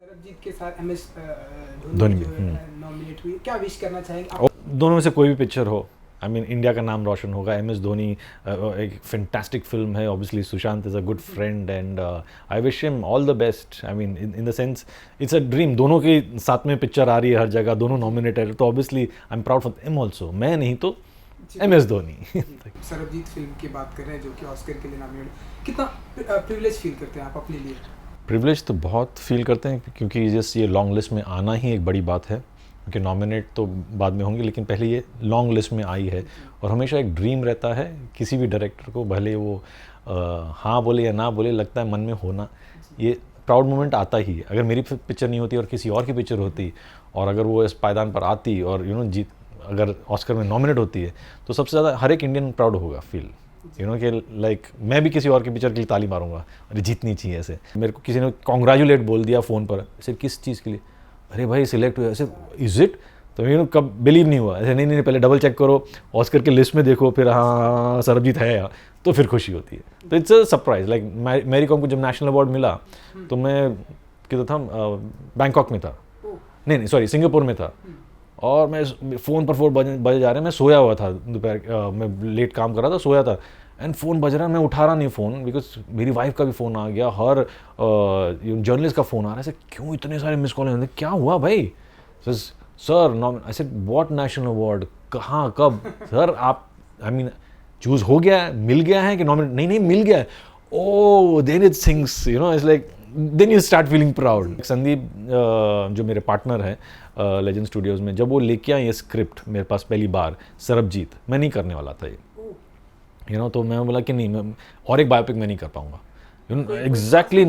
सरबजीत के साथ एमएस धोनी धोनी जो नॉमिनेट हुई, क्या विश करना चाहेंगे आप? दोनों में से कोई भी पिक्चर हो, आई मीन इंडिया का नाम रोशन होगा। एम एस धोनी एक फैंटास्टिक फिल्म है, obviously Sushant is a good friend and I wish him all the best. I mean in the sense it's a dream, दोनों के साथ में पिक्चर आ रही है हर जगह, दोनों नॉमिनेटेड है, तो obviously I am proud for him also. मैं नहीं तो M S Dhoni. Sarabjit film की बात कर रहे हैं जो कि ऑस्कर के लिए नॉमिनेट, कितना प्रिविलेज फील करते हैं आप अपने लिए? प्रिविलेज तो बहुत फील करते हैं, क्योंकि जस्ट ये लॉन्ग लिस्ट में आना ही एक बड़ी बात है, क्योंकि नॉमिनेट तो बाद में होंगे, लेकिन पहले ये लॉन्ग लिस्ट में आई है। और हमेशा एक ड्रीम रहता है किसी भी डायरेक्टर को, भले वो हाँ बोले या ना बोले, लगता है मन में होना, ये प्राउड मोमेंट आता ही है। अगर मेरी पिक्चर नहीं होती और किसी और की पिक्चर होती, और अगर वो इस पायदान पर आती और जीत, अगर ऑस्कर में नॉमिनेट होती है, तो सबसे ज़्यादा हर एक इंडियन प्राउड होगा फील, कि लाइक मैं भी किसी और की पिक्चर के लिए ताली मारूंगा, अरे जीतनी चाहिए। ऐसे मेरे को किसी ने कॉन्ग्रेचुलेट बोल दिया फ़ोन पर, ऐसे किस चीज़ के लिए, अरे भाई सिलेक्ट हुआ, ऐसे इज़ इट, तो कब बिलीव नहीं हुआ, ऐसे नहीं पहले डबल चेक करो, ऑस्कर की लिस्ट में देखो, फिर हाँ सरबजीत है यार, तो फिर खुशी होती है। तो it's a surprise. Like Mary Kom को जब नेशनल अवार्ड मिला, तो मैं किधर था, बैंकॉक में था, नहीं सॉरी सिंगापुर में था, और मैं फ़ोन पर बजे जा रहे हैं, मैं सोया हुआ था, दोपहर मैं लेट काम कर रहा था, सोया था, एंड फ़ोन बज रहा है, मैं उठा रहा नहीं फ़ोन, बिकॉज मेरी वाइफ का भी फ़ोन आ गया, हर जर्नलिस्ट का फ़ोन आ रहा है, ऐसे क्यों इतने सारे मिस कॉल हैं, क्या हुआ भाई? Sir I said what national award, कहाँ कब? सर आप आई मीन चूज़ हो गया है, मिल गया है कि नॉमिनेट? नहीं मिल गया है। Oh then it things it's like then you start feeling proud. Sandeep जो मेरे पार्टनर है लेजेंड स्टूडियोज़ में, जब वो लेके आए ये स्क्रिप्ट मेरे पास पहली बार, सरबजीत, मैं नहीं करने वाला था ये, तो मैं बोला कि नहीं, मैं और एक बायोपिक मैं नहीं कर पाऊँगा, एग्जैक्टली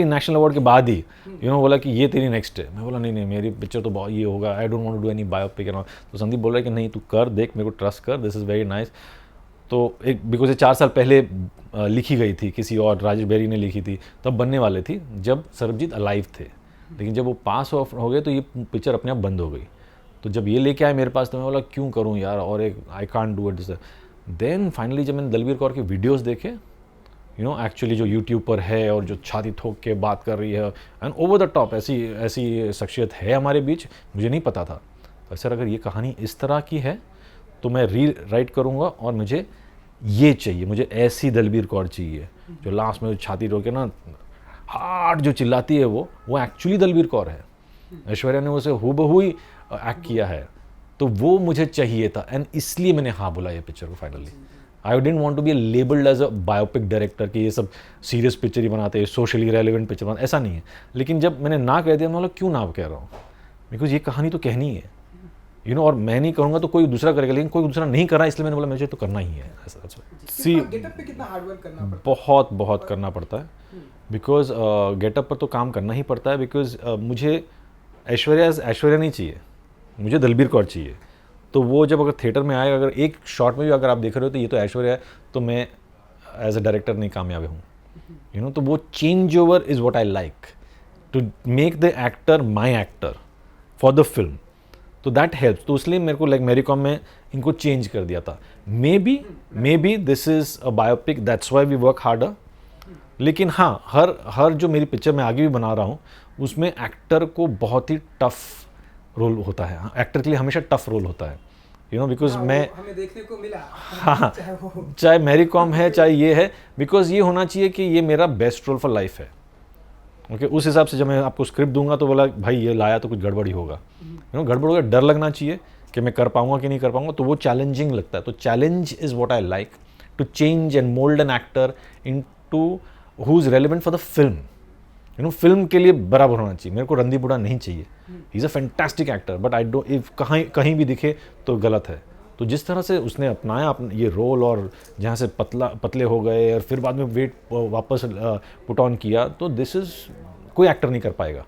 नेशनल अवार्ड के बाद ही बोला कि ये तेरी नेक्स्ट है। मैं बोला नहीं मेरी पिक्चर तो बहुत ये होगा, I don't want to do any biopic. तो संदीप बोल रहा है कि नहीं तू कर, देख, मेरे को ट्रस्ट कर, दिस इज़ वेरी नाइस। तो एक बिकॉज ये 4 साल पहले लिखी गई थी, किसी और, राजेश बेरी ने लिखी थी, तब बनने वाले थी जब सरबजीत अलाइव थे, लेकिन जब वो पास ऑफ हो गए तो ये पिक्चर अपने आप बंद हो गई। तो जब ये लेके आए मेरे पास, तो मैं बोला क्यों करूँ यार, और एक I can't do it. Then finally जब मैंने दलबीर कौर के वीडियोस देखे, एक्चुअली जो यूट्यूब पर है और जो छाती ठोक के बात कर रही है एंड ओवर द टॉप, ऐसी शख्सियत है हमारे बीच, मुझे नहीं पता था। तो सर अगर ये कहानी इस तरह की है तो मैं री राइट करूँगा, और मुझे ये चाहिए, मुझे ऐसी दलबीर कौर चाहिए जो लास्ट में छाती ठोक के हार्ट जो चिल्लाती है, वो एक्चुअली दलबीर कौर है। ऐश्वर्या ने उसे हूबहू ही एक्ट किया है, तो वो मुझे चाहिए था, एंड इसलिए मैंने हाँ बोला ये पिक्चर को finally. I didn't want to be labelled as a biopic director कि ये सब सीरियस पिक्चर ही बनाते हैं, सोशली रेलिवेंट पिक्चर बनाते, ऐसा नहीं है। लेकिन जब मैंने ना कह दिया, मैं बोला क्यों ना कह रहा हूँ, बिकॉज ये कहानी तो कहनी है, और मैं नहीं करूँगा तो कोई दूसरा करेगा, लेकिन कोई दूसरा नहीं कर रहा, इसलिए मैंने बोला मुझे तो करना ही है। गेटअप पे कितना हार्ड वर्क करना पड़ता है? बहुत करना पड़ता है, बिकॉज गेटअप पर तो काम करना ही पड़ता है, बिकॉज मुझे ऐश्वर्या नहीं चाहिए, मुझे दलबीर कौर चाहिए। तो वो जब अगर थिएटर में आए, अगर एक शॉट में भी अगर आप देख रहे हो तो ये तो ऐश्वर्या है, तो मैं एज अ डायरेक्टर नहीं कामयाब हूँ, तो वो change over is what I like, to make the actor my actor for the film, तो दैट हेल्प्स। तो इसलिए मेरे को लाइक मैरी कॉम में इनको चेंज कर दिया था। Maybe this is a biopic, that's why we work harder. लेकिन हाँ, हर जो मेरी पिक्चर में आगे भी बना रहा हूँ, उसमें एक्टर को बहुत ही टफ रोल होता है। एक्टर के लिए हमेशा टफ रोल होता है, बिकॉज मैं हमें देखने को मिला, हाँ, चाहे मैरी कॉम है चाहे ये है, बिकॉज ये होना चाहिए कि ये मेरा बेस्ट रोल फॉर लाइफ है। ओके, उस हिसाब से जब मैं आपको स्क्रिप्ट दूंगा तो बोला भाई ये लाया तो कुछ गड़बड़ी होगा, गड़बड़ होगा, डर लगना चाहिए कि मैं कर पाऊंगा कि नहीं कर पाऊंगा, तो वो चैलेंजिंग लगता है। तो challenge is what I like, to change and mould an actor in to who is relevant for the film. Film के लिए बराबर होना चाहिए, मेरे को रणदीप हुड्डा नहीं चाहिए, he is a fantastic actor, but I don't, if कहीं भी दिखे तो गलत है। तो जिस तरह से उसने अपनाया ये रोल, और जहाँ से पतले हो गए और फिर बाद में वेट वापस पुट ऑन किया, तो दिस इज़ कोई एक्टर नहीं कर पाएगा,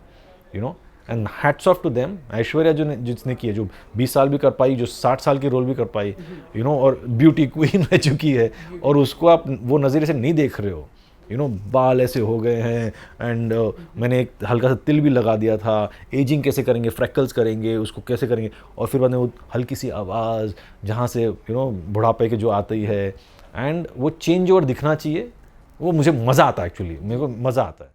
and hats off to them. Aishwarya जिसने किया, जो 20 साल भी कर पाई, जो 60 साल की रोल भी कर पाई, और ब्यूटी क्वीन रह चुकी है, और उसको आप वो नज़रिए से नहीं देख रहे हो, बाल ऐसे हो गए हैं, एंड मैंने एक हल्का सा तिल भी लगा दिया था, एजिंग कैसे करेंगे, फ्रैकल्स करेंगे, उसको कैसे करेंगे, और फिर बाद में वो हल्की सी आवाज़ जहाँ से बुढ़ापे के जो आती है, एंड वो चेंज ओवर दिखना चाहिए, वो मुझे मज़ा आता है, एक्चुअली मेरे को मज़ा आता है।